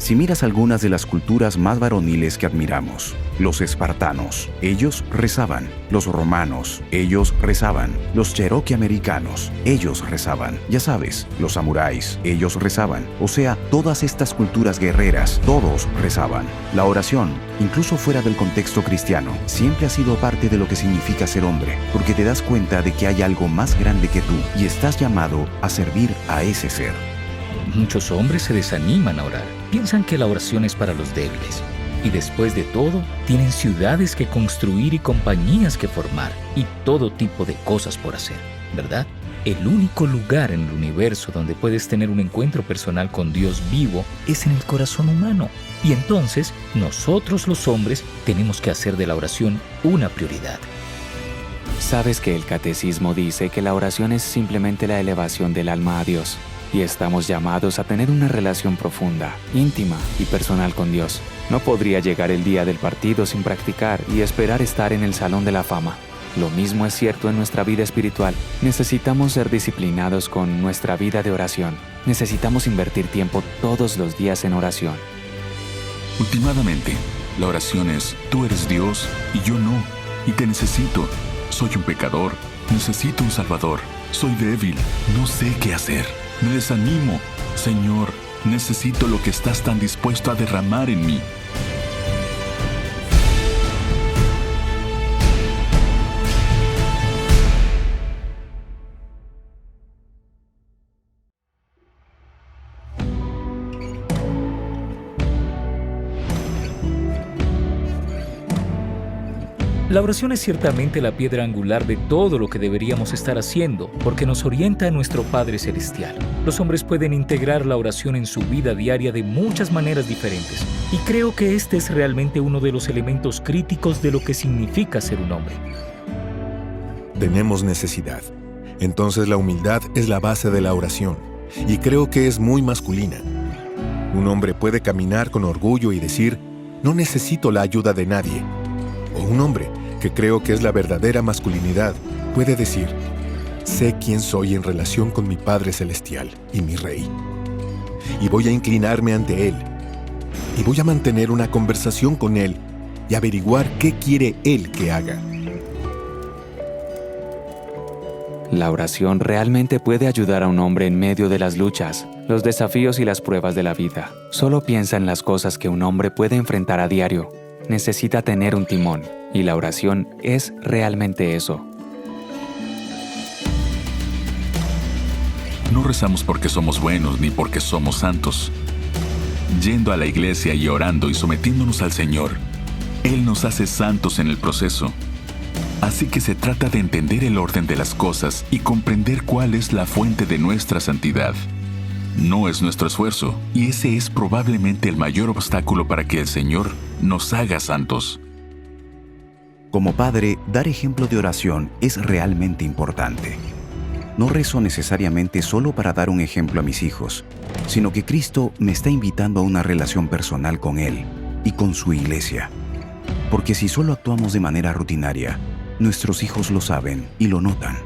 Si miras algunas de las culturas más varoniles que admiramos, los espartanos, ellos rezaban. Los romanos, ellos rezaban. Los cherokee americanos, ellos rezaban. Ya sabes, los samuráis, ellos rezaban. O sea, todas estas culturas guerreras, todos rezaban. La oración, incluso fuera del contexto cristiano, siempre ha sido parte de lo que significa ser hombre, porque te das cuenta de que hay algo más grande que tú y estás llamado a servir a ese ser. Muchos hombres se desaniman a orar. Piensan que la oración es para los débiles. Y después de todo, tienen ciudades que construir y compañías que formar y todo tipo de cosas por hacer, ¿verdad? El único lugar en el universo donde puedes tener un encuentro personal con Dios vivo es en el corazón humano. Y entonces, nosotros los hombres tenemos que hacer de la oración una prioridad. Sabes que el catecismo dice que la oración es simplemente la elevación del alma a Dios. Y estamos llamados a tener una relación profunda, íntima y personal con Dios. No podría llegar el día del partido sin practicar y esperar estar en el Salón de la Fama. Lo mismo es cierto en nuestra vida espiritual. Necesitamos ser disciplinados con nuestra vida de oración. Necesitamos invertir tiempo todos los días en oración. Últimamente, la oración es: tú eres Dios y yo no, y te necesito. Soy un pecador, necesito un Salvador. Soy débil, no sé qué hacer. Me desanimo. Señor, necesito lo que estás tan dispuesto a derramar en mí. La oración es ciertamente la piedra angular de todo lo que deberíamos estar haciendo, porque nos orienta a nuestro Padre Celestial. Los hombres pueden integrar la oración en su vida diaria de muchas maneras diferentes, y creo que este es realmente uno de los elementos críticos de lo que significa ser un hombre. Tenemos necesidad. Entonces la humildad es la base de la oración, y creo que es muy masculina. Un hombre puede caminar con orgullo y decir: no necesito la ayuda de nadie. O un hombre, que creo que es la verdadera masculinidad, puede decir: sé quién soy en relación con mi Padre Celestial y mi Rey. Y voy a inclinarme ante Él. Y voy a mantener una conversación con Él y averiguar qué quiere Él que haga. La oración realmente puede ayudar a un hombre en medio de las luchas, los desafíos y las pruebas de la vida. Solo piensa en las cosas que un hombre puede enfrentar a diario. Necesita tener un timón, y la oración es realmente eso. No rezamos porque somos buenos ni porque somos santos. Yendo a la iglesia y orando y sometiéndonos al Señor, Él nos hace santos en el proceso. Así que se trata de entender el orden de las cosas y comprender cuál es la fuente de nuestra santidad. No es nuestro esfuerzo, y ese es probablemente el mayor obstáculo para que el Señor nos haga santos. Como padre, dar ejemplo de oración es realmente importante. No rezo necesariamente solo para dar un ejemplo a mis hijos, sino que Cristo me está invitando a una relación personal con Él y con su iglesia. Porque si solo actuamos de manera rutinaria, nuestros hijos lo saben y lo notan.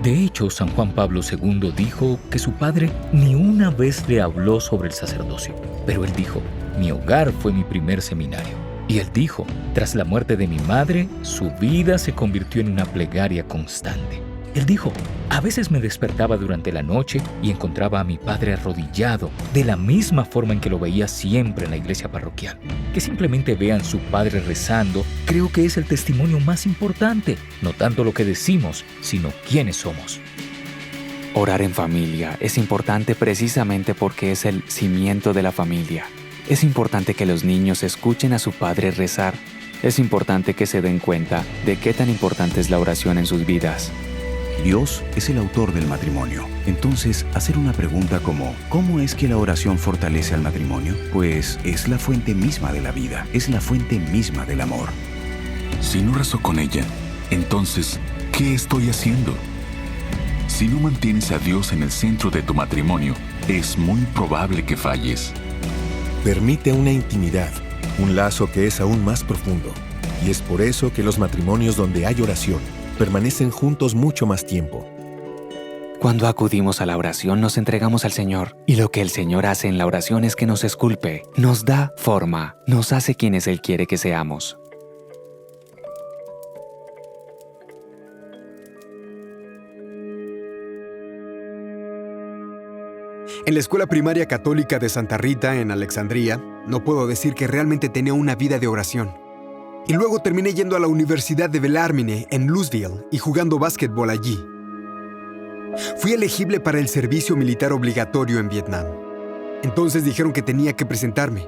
De hecho, San Juan Pablo II dijo que su padre ni una vez le habló sobre el sacerdocio. Pero él dijo: mi hogar fue mi primer seminario. Y él dijo: tras la muerte de mi madre, su vida se convirtió en una plegaria constante. Él dijo: a veces me despertaba durante la noche y encontraba a mi padre arrodillado, de la misma forma en que lo veía siempre en la iglesia parroquial. Que simplemente vean su padre rezando, creo que es el testimonio más importante, no tanto lo que decimos, sino quiénes somos. Orar en familia es importante precisamente porque es el cimiento de la familia. Es importante que los niños escuchen a su padre rezar. Es importante que se den cuenta de qué tan importante es la oración en sus vidas. Dios es el autor del matrimonio. Entonces, hacer una pregunta como ¿cómo es que la oración fortalece al matrimonio? Pues es la fuente misma de la vida, es la fuente misma del amor. Si no rezo con ella, entonces, ¿qué estoy haciendo? Si no mantienes a Dios en el centro de tu matrimonio, es muy probable que falles. Permite una intimidad, un lazo que es aún más profundo. Y es por eso que los matrimonios donde hay oración permanecen juntos mucho más tiempo. Cuando acudimos a la oración nos entregamos al Señor, y lo que el Señor hace en la oración es que nos esculpe, nos da forma, nos hace quienes Él quiere que seamos. En la escuela primaria católica de Santa Rita, en Alexandria, no puedo decir que realmente tenía una vida de oración. Y luego terminé yendo a la Universidad de Bellarmine, en Louisville, y jugando básquetbol allí. Fui elegible para el servicio militar obligatorio en Vietnam. Entonces dijeron que tenía que presentarme.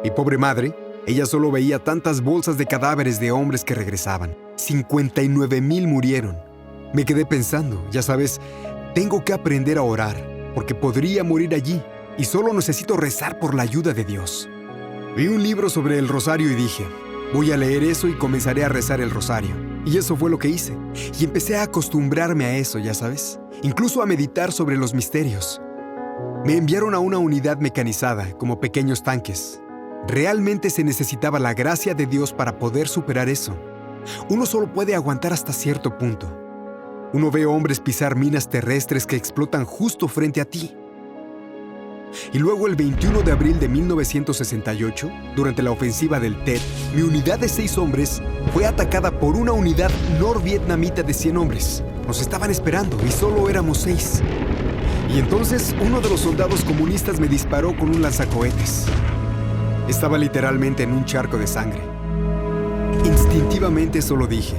Mi pobre madre, ella solo veía tantas bolsas de cadáveres de hombres que regresaban. 59,000 murieron. Me quedé pensando, ya sabes, tengo que aprender a orar, porque podría morir allí, y solo necesito rezar por la ayuda de Dios. Vi un libro sobre el rosario y dije, voy a leer eso y comenzaré a rezar el rosario. Y eso fue lo que hice. Y empecé a acostumbrarme a eso, ya sabes. Incluso a meditar sobre los misterios. Me enviaron a una unidad mecanizada, como pequeños tanques. Realmente se necesitaba la gracia de Dios para poder superar eso. Uno solo puede aguantar hasta cierto punto. Uno ve hombres pisar minas terrestres que explotan justo frente a ti. Y luego el 21 de abril de 1968, durante la ofensiva del Tet, mi unidad de 6 hombres fue atacada por una unidad norvietnamita de 100 hombres. Nos estaban esperando y solo éramos 6. Y entonces uno de los soldados comunistas me disparó con un lanzacohetes. Estaba literalmente en un charco de sangre. Instintivamente solo dije,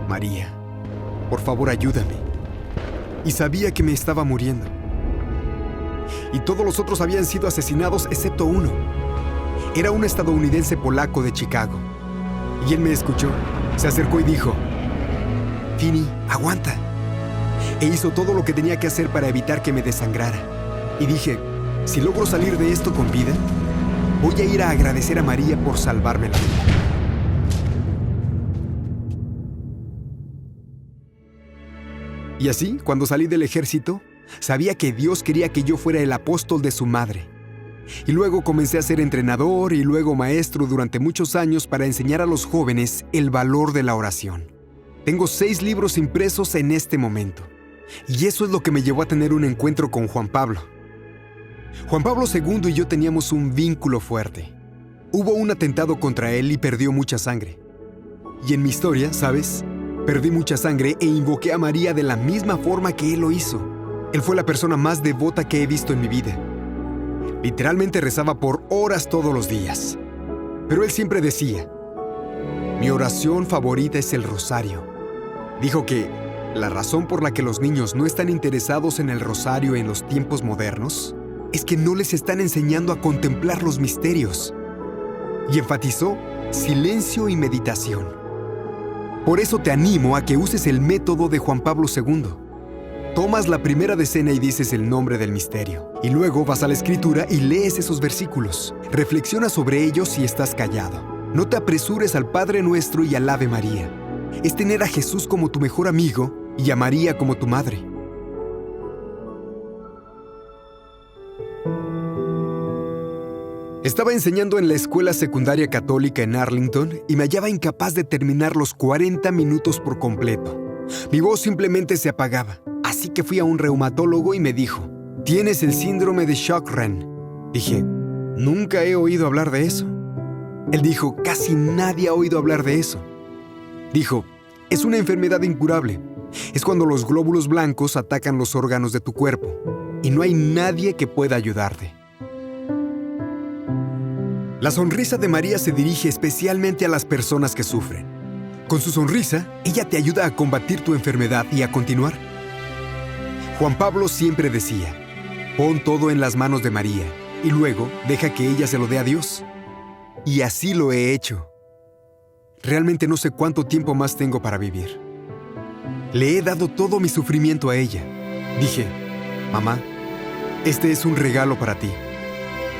María, por favor ayúdame. Y sabía que me estaba muriendo. Y todos los otros habían sido asesinados excepto uno. Era un estadounidense polaco de Chicago. Y él me escuchó, se acercó y dijo, Finney, aguanta. E hizo todo lo que tenía que hacer para evitar que me desangrara. Y dije, si logro salir de esto con vida, voy a ir a agradecer a María por salvarme la vida. Y así, cuando salí del ejército, sabía que Dios quería que yo fuera el apóstol de su madre. Y luego comencé a ser entrenador y luego maestro durante muchos años para enseñar a los jóvenes el valor de la oración. Tengo 6 libros impresos en este momento. Y eso es lo que me llevó a tener un encuentro con Juan Pablo. Juan Pablo II y yo teníamos un vínculo fuerte. Hubo un atentado contra él y perdió mucha sangre. Y en mi historia, ¿sabes? Perdí mucha sangre e invoqué a María de la misma forma que él lo hizo. Él fue la persona más devota que he visto en mi vida. Literalmente rezaba por horas todos los días. Pero él siempre decía, mi oración favorita es el rosario. Dijo que la razón por la que los niños no están interesados en el rosario en los tiempos modernos es que no les están enseñando a contemplar los misterios. Y enfatizó silencio y meditación. Por eso te animo a que uses el método de Juan Pablo II. Tomas la primera decena y dices el nombre del misterio. Y luego vas a la Escritura y lees esos versículos. Reflexiona sobre ellos si estás callado. No te apresures al Padre Nuestro y al Ave María. Es tener a Jesús como tu mejor amigo y a María como tu madre. Estaba enseñando en la escuela secundaria católica en Arlington y me hallaba incapaz de terminar los 40 minutos por completo. Mi voz simplemente se apagaba. Así que fui a un reumatólogo y me dijo, tienes el síndrome de Sjögren. Dije, nunca he oído hablar de eso. Él dijo, casi nadie ha oído hablar de eso. Dijo, es una enfermedad incurable. Es cuando los glóbulos blancos atacan los órganos de tu cuerpo y no hay nadie que pueda ayudarte. La sonrisa de María se dirige especialmente a las personas que sufren. Con su sonrisa, ella te ayuda a combatir tu enfermedad y a continuar. Juan Pablo siempre decía, pon todo en las manos de María y luego deja que ella se lo dé a Dios. Y así lo he hecho. Realmente no sé cuánto tiempo más tengo para vivir. Le he dado todo mi sufrimiento a ella. Dije, mamá, este es un regalo para ti.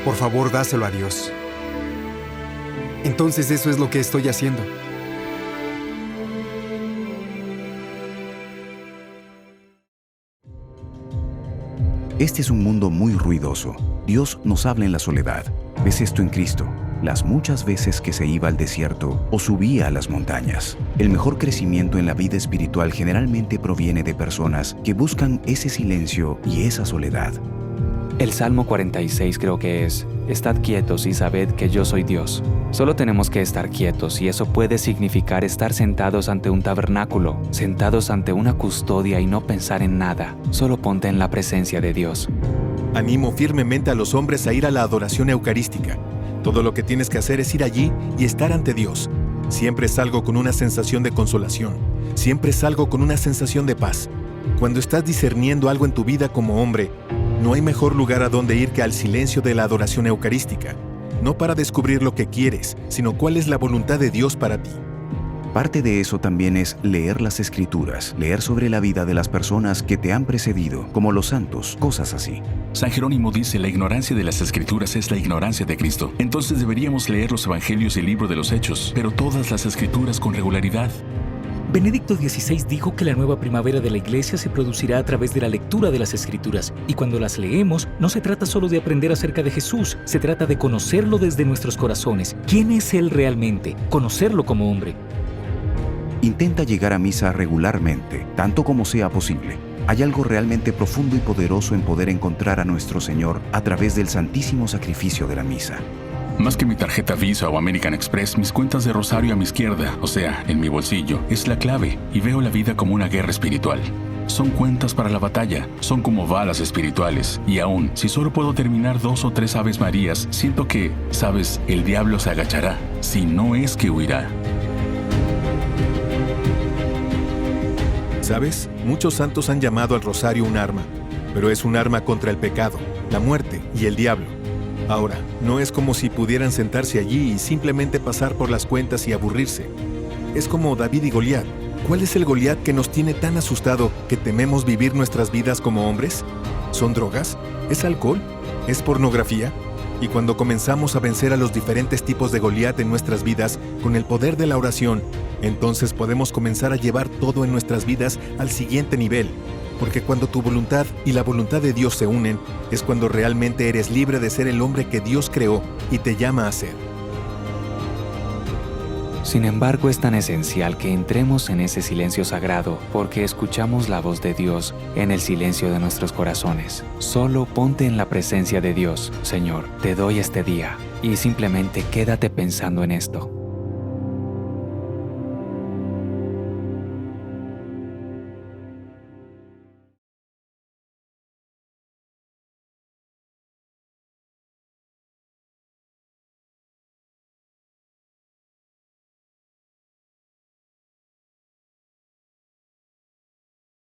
Por favor, dáselo a Dios. Entonces eso es lo que estoy haciendo. Este es un mundo muy ruidoso. Dios nos habla en la soledad. ¿Ves esto en Cristo? las muchas veces que se iba al desierto o subía a las montañas. El mejor crecimiento en la vida espiritual generalmente proviene de personas que buscan ese silencio y esa soledad. El Salmo 46 creo que es: Estad quietos y sabed que yo soy Dios. Solo tenemos que estar quietos, y eso puede significar estar sentados ante un tabernáculo, sentados ante una custodia y no pensar en nada. Solo ponte en la presencia de Dios. Animo firmemente a los hombres a ir a la adoración eucarística. Todo lo que tienes que hacer es ir allí y estar ante Dios. Siempre salgo con una sensación de consolación. Siempre salgo con una sensación de paz. Cuando estás discerniendo algo en tu vida como hombre, no hay mejor lugar a donde ir que al silencio de la adoración eucarística. No para descubrir lo que quieres, sino cuál es la voluntad de Dios para ti. Parte de eso también es leer las Escrituras, leer sobre la vida de las personas que te han precedido, como los santos, cosas así. San Jerónimo dice: la ignorancia de las Escrituras es la ignorancia de Cristo. Entonces deberíamos leer los Evangelios y el libro de los Hechos, pero todas las Escrituras con regularidad. Benedicto XVI dijo que la nueva primavera de la Iglesia se producirá a través de la lectura de las Escrituras, y cuando las leemos, no se trata solo de aprender acerca de Jesús, se trata de conocerlo desde nuestros corazones. ¿Quién es Él realmente? Conocerlo como hombre. Intenta llegar a misa regularmente, tanto como sea posible. Hay algo realmente profundo y poderoso en poder encontrar a nuestro Señor a través del santísimo sacrificio de la misa. Más que mi tarjeta Visa o American Express, mis cuentas de rosario a mi izquierda, o sea, en mi bolsillo, es la clave, y veo la vida como una guerra espiritual. Son cuentas para la batalla, son como balas espirituales, y aún, si solo puedo terminar 2 o 3 Aves Marías, siento que, ¿sabes?, el diablo se agachará, si no es que huirá. ¿Sabes? Muchos santos han llamado al rosario un arma, pero es un arma contra el pecado, la muerte y el diablo. Ahora, no es como si pudieran sentarse allí y simplemente pasar por las cuentas y aburrirse. Es como David y Goliat. ¿Cuál es el Goliat que nos tiene tan asustado que tememos vivir nuestras vidas como hombres? ¿Son drogas? ¿Es alcohol? ¿Es pornografía? Y cuando comenzamos a vencer a los diferentes tipos de Goliat en nuestras vidas con el poder de la oración, entonces podemos comenzar a llevar todo en nuestras vidas al siguiente nivel. Porque cuando tu voluntad y la voluntad de Dios se unen, es cuando realmente eres libre de ser el hombre que Dios creó y te llama a ser. Sin embargo, es tan esencial que entremos en ese silencio sagrado, porque escuchamos la voz de Dios en el silencio de nuestros corazones. Solo ponte en la presencia de Dios. Señor, te doy este día, y simplemente quédate pensando en esto.